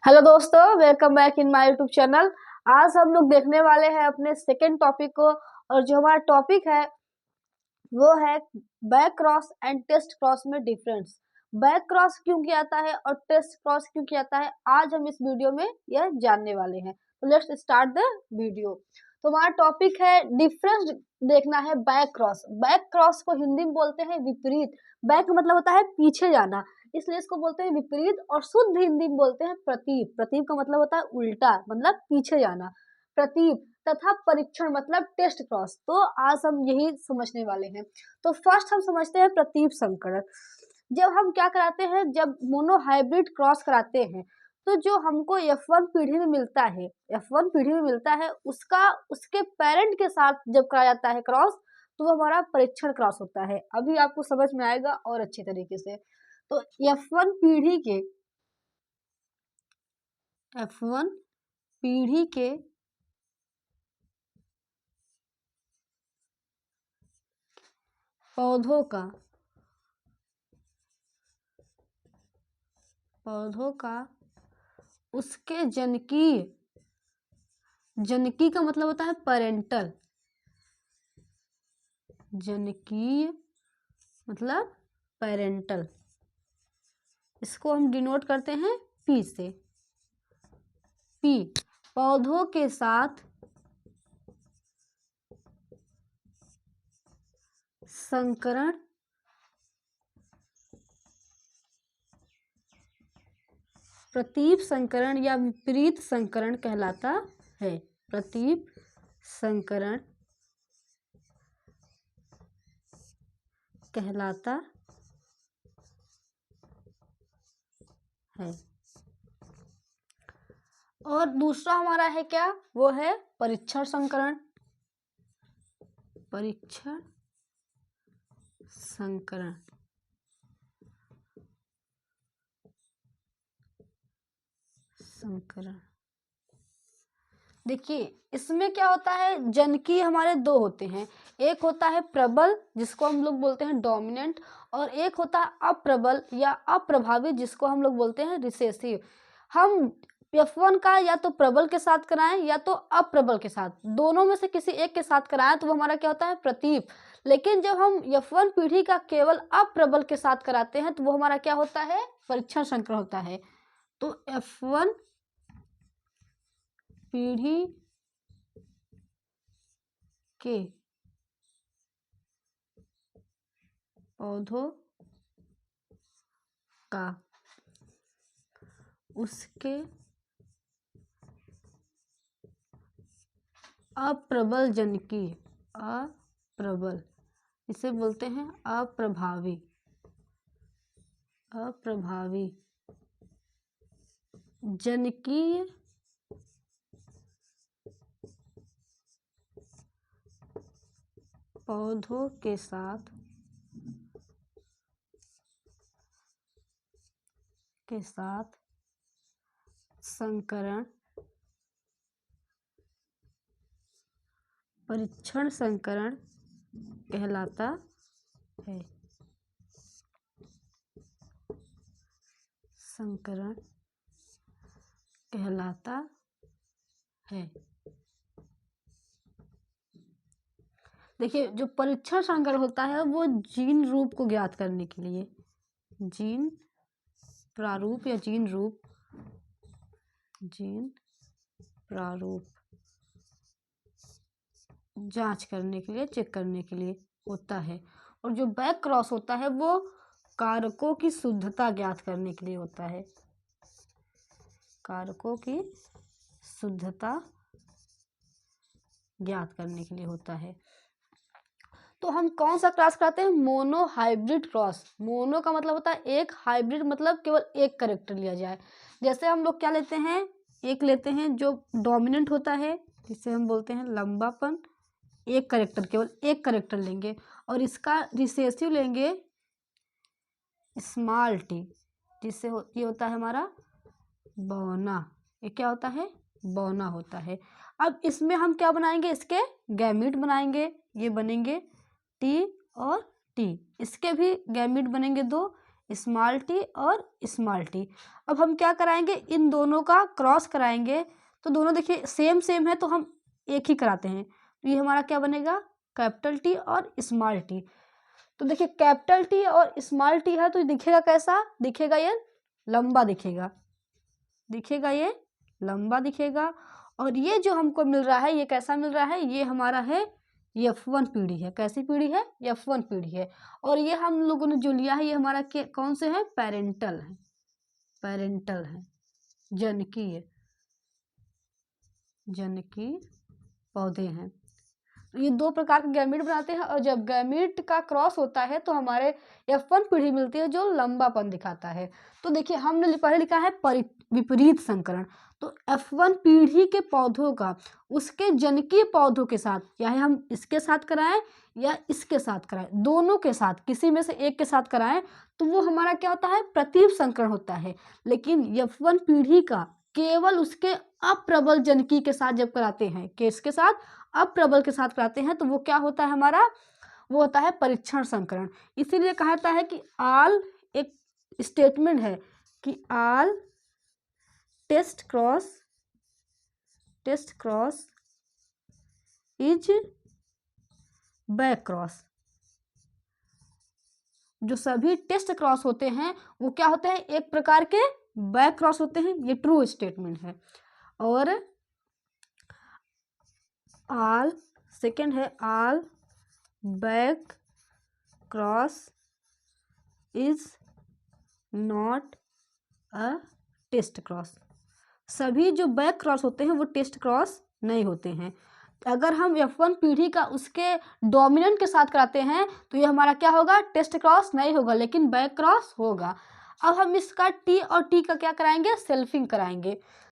Hello दोस्तों, welcome back in my YouTube channel. आज हम लोग देखने वाले हैं अपने सेकेंड टॉपिक को। और जो हमारा टॉपिक है वो है back cross and test cross में डिफरेंस। बैक क्रॉस क्यों किया जाता है और टेस्ट क्रॉस क्यों किया जाता है, आज हम इस वीडियो में यह जानने वाले हैं। तो लेट्स स्टार्ट द वीडियो। तो हमारा टॉपिक है डिफरेंस देखना है बैक क्रॉस। बैक क्रॉस को हिंदी में बोलते हैं विपरीत। बैक मतलब होता है पीछे जाना, इसलिए इसको बोलते हैं विपरीत। और शुद्ध हिंदी में बोलते हैं प्रतीप। प्रतीप का मतलब होता है उल्टा, मतलब पीछे जाना। प्रतीप तथा परीक्षण मतलब टेस्ट क्रॉस। तो आज हम यही समझने वाले हैं। तो फर्स्ट हम समझते हैं प्रतीप संकरण। जब हम क्या कराते हैं, जब मोनोहाइब्रिड क्रॉस कराते हैं, तो जो हमको F1 पीढ़ी में मिलता है, F1 पीढ़ी में मिलता है, उसका उसके पेरेंट के साथ जब कराया जाता है क्रॉस, तो वो हमारा परीक्षण क्रॉस होता है। अभी आपको समझ में आएगा और अच्छी तरीके से। तो F1 पीढ़ी के F1 पीढ़ी के पौधों का उसके जनकीय का मतलब होता है पेरेंटल। जनकीय मतलब पेरेंटल, इसको हम डिनोट करते हैं P से। P पौधों के साथ संकरण प्रतीप संकरण या विपरीत संकरण कहलाता है। प्रतीप संकरण कहलाता है। और दूसरा हमारा है क्या, वो है परीक्षण संकरण। परीक्षण संकरण देखिए, इसमें क्या होता है, जनकी हमारे दो होते हैं। एक होता है प्रबल, जिसको हम लोग बोलते हैं डोमिनेंट, और एक होता है अप्रबल या अप्रभावी, जिसको हम लोग बोलते हैं रिसेसिव। हम F1 का या तो प्रबल के साथ कराएं या तो अप्रबल के साथ, दोनों में से किसी एक के साथ कराएं तो वो हमारा क्या होता है, प्रतीप। लेकिन जब हम F1 पीढ़ी का केवल अप्रबल के साथ कराते हैं तो वो हमारा क्या होता है, परीक्षण संकरण होता है। तो F1 पीढ़ी के पौधों का उसके अप्रबल जनकी, अप्रबल, इसे बोलते हैं अप्रभावी जनकीय पौधों के साथ संकरण परीक्षण संकरण कहलाता है। संकरण कहलाता है। देखिए, जो परीक्षण संकरण होता है वो जीन रूप को ज्ञात करने के लिए, जीन प्रारूप या जीन प्रारूप जांच करने के लिए, चेक करने के लिए होता है। और जो बैक क्रॉस होता है वो कारकों की शुद्धता ज्ञात करने के लिए होता है। कारकों की शुद्धता ज्ञात करने के लिए होता है। तो हम कौन सा क्रॉस कराते हैं, मोनो हाइब्रिड क्रॉस। मोनो का मतलब होता है एक, हाइब्रिड मतलब केवल एक कैरेक्टर लिया जाए। जैसे हम लोग क्या लेते हैं, एक लेते हैं जो डोमिनेंट होता है, जिसे हम बोलते हैं लंबापन, एक कैरेक्टर, केवल एक कैरेक्टर लेंगे। और इसका रिसेसिव लेंगे स्मॉल टी, जिससे ये होता है हमारा बौना। ये क्या होता है, बौना होता है। अब इसमें हम क्या बनाएंगे, इसके गैमीट बनाएंगे। ये बनेंगे टी और टी, इसके भी गैमीट बनेंगे दो, स्मॉल टी और स्मॉल टी। अब हम क्या कराएंगे, इन दोनों का क्रॉस कराएंगे, तो दोनों देखिए सेम सेम है तो हम एक ही कराते हैं, तो ये हमारा क्या बनेगा, कैपिटल टी और स्मॉल टी। तो देखिए कैपिटल टी और स्मॉल टी है तो दिखेगा कैसा दिखेगा, ये लंबा दिखेगा, दिखेगा ये लंबा दिखेगा। और ये जो हमको मिल रहा है ये कैसा मिल रहा है, ये हमारा है F1 पीढ़ी है। कैसी पीढ़ी है, F1 पीढ़ी है। और ये हम लोगों ने जो लिया है ये हमारा कौन से है, पेरेंटल है, पेरेंटल है, जनकीय, जनकीय पौधे हैं। ये दो प्रकार के गैमीट बनाते हैं, और जब गैमीट का क्रॉस होता है तो हमारे F1 पीढ़ी मिलती है जो लंबापन दिखाता है। तो देखिए हमने पहले लिखा है विपरीत संकरण, तो F1 पीढ़ी के पौधों का उसके जनकीय पौधों के साथ, चाहे हम इसके साथ कराएं या इसके साथ कराएं, दोनों के साथ किसी में से एक के साथ कराएं तो वो हमारा क्या होता है, प्रतीप संकरण होता है। लेकिन F1 पीढ़ी का केवल उसके अप्रबल जनकी के साथ जब कराते हैं, किसके साथ, अप्रबल के साथ कराते हैं, तो वो क्या होता है हमारा, वो होता है परीक्षण संकरण। इसीलिए कहा जाता है कि ऑल, एक स्टेटमेंट है कि all test cross is back cross. जो सभी टेस्ट क्रॉस होते हैं वो क्या होते हैं, एक प्रकार के बैक क्रॉस होते हैं, ये ट्रू स्टेटमेंट है। और ऑल, सेकेंड है all back cross is not a test cross. सभी जो बैक क्रॉस होते हैं वो टेस्ट क्रॉस नहीं होते हैं। अगर हम F1 पीढ़ी का उसके डोमिनेंट के साथ कराते हैं तो ये हमारा क्या होगा, टेस्ट क्रॉस नहीं होगा लेकिन बैक क्रॉस होगा। अब हम इसका टी और टी का क्या कराएंगे, सेल्फिंग कराएंगे।